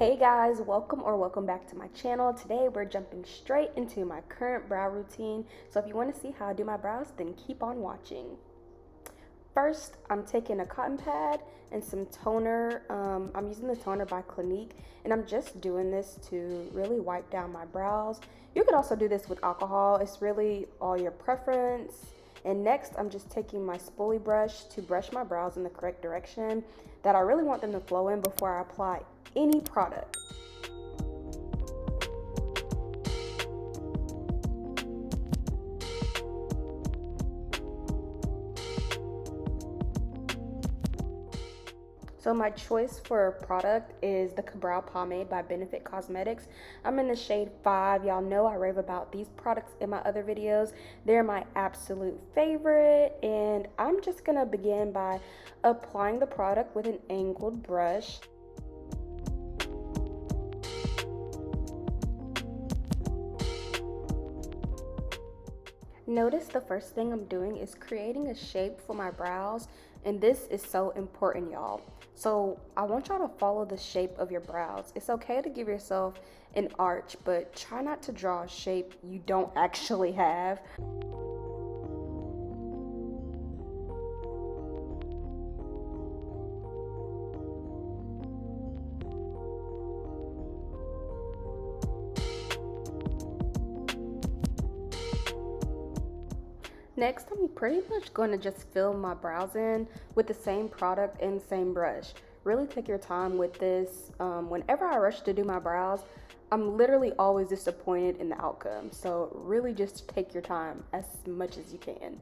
Hey guys, welcome back to my channel. Today we're jumping straight into my current brow routine. So if you want to see how I do my brows, then keep on watching. First, I'm taking a cotton pad and some toner. I'm using the toner by Clinique, and I'm just doing this to really wipe down my brows. You could also do this with alcohol. It's really all your preference. And next, I'm just taking my spoolie brush to brush my brows in the correct direction that I really want them to flow in before I apply any product. So my choice for a product is the Brow Pomade by Benefit Cosmetics. I'm in the shade 5. Y'all know I rave about these products in my other videos. They're my absolute favorite, and I'm just gonna begin by applying the product with an angled brush. Notice the first thing I'm doing is creating a shape for my brows, and this is so important, y'all. So I want y'all to follow the shape of your brows. It's okay to give yourself an arch, but try not to draw a shape you don't actually have. Next, I'm pretty much going to just fill my brows in with the same product and same brush. Really take your time with this. Whenever I rush to do my brows, I'm literally always disappointed in the outcome. So really just take your time as much as you can.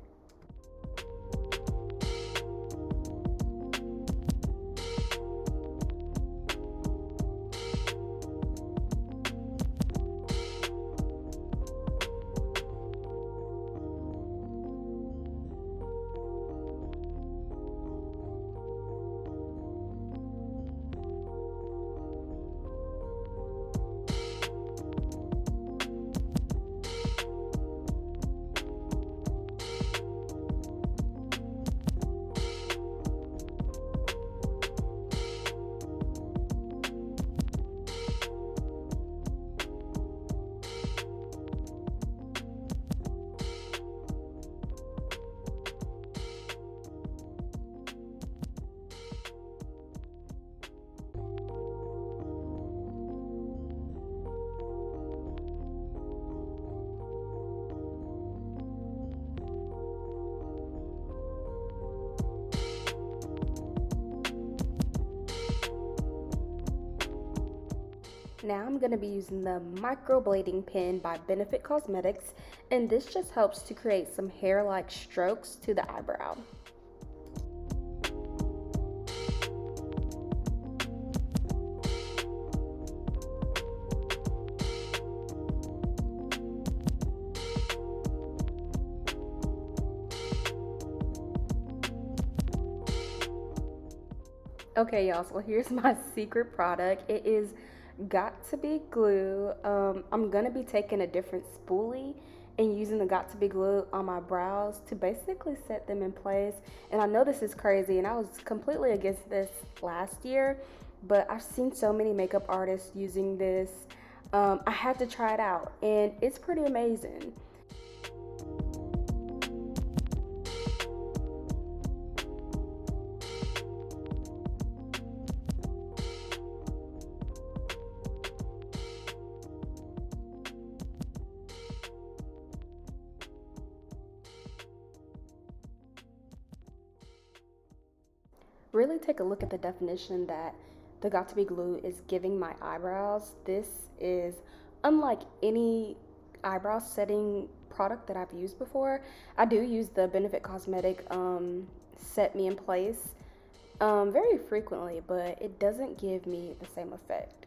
Now I'm going to be using the microblading pen by Benefit Cosmetics, and this just helps to create some hair-like strokes to the eyebrow. Okay, y'all, so here's my secret product. It is Got to Be glue. I'm gonna be taking a different spoolie and using the Got to Be glue on my brows to basically set them in place. And I know this is crazy, and I was completely against this last year, but I've seen so many makeup artists using this. I had to try it out, and it's pretty amazing. Really take a look at the definition that the Got to Be glue is giving my eyebrows. This is unlike any eyebrow setting product that I've used before. I do use the Benefit Cosmetic Set Me in Place very frequently, but it doesn't give me the same effect.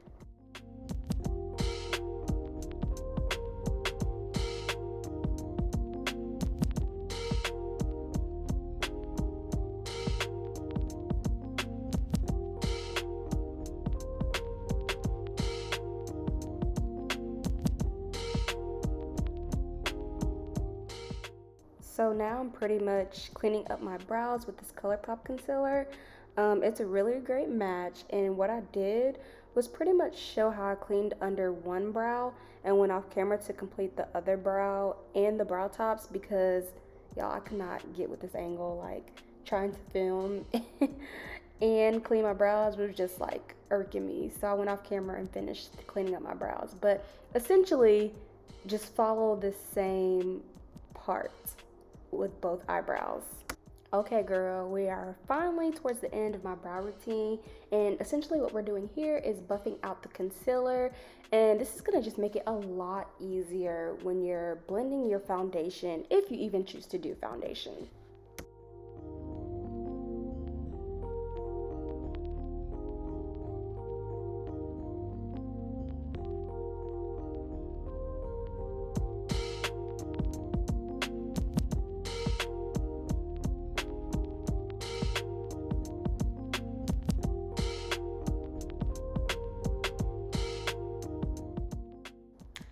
So now I'm pretty much cleaning up my brows with this ColourPop concealer. It's a really great match, and what I did was pretty much show how I cleaned under one brow and went off camera to complete the other brow and the brow tops, because y'all, I could not get with this angle. Like, trying to film and clean my brows was just like irking me. So I went off camera and finished cleaning up my brows. But essentially, just follow the same part with both eyebrows. Okay, girl, we are finally towards the end of my brow routine, and essentially what we're doing here is buffing out the concealer, and this is gonna just make it a lot easier when you're blending your foundation, if you even choose to do foundation.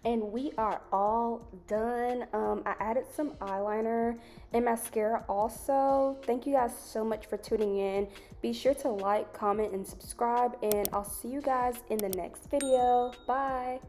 And we are all done. I added some eyeliner and mascara also. Thank you guys so much for tuning in. Be sure to like, comment, and subscribe, and I'll see you guys in the next video. Bye.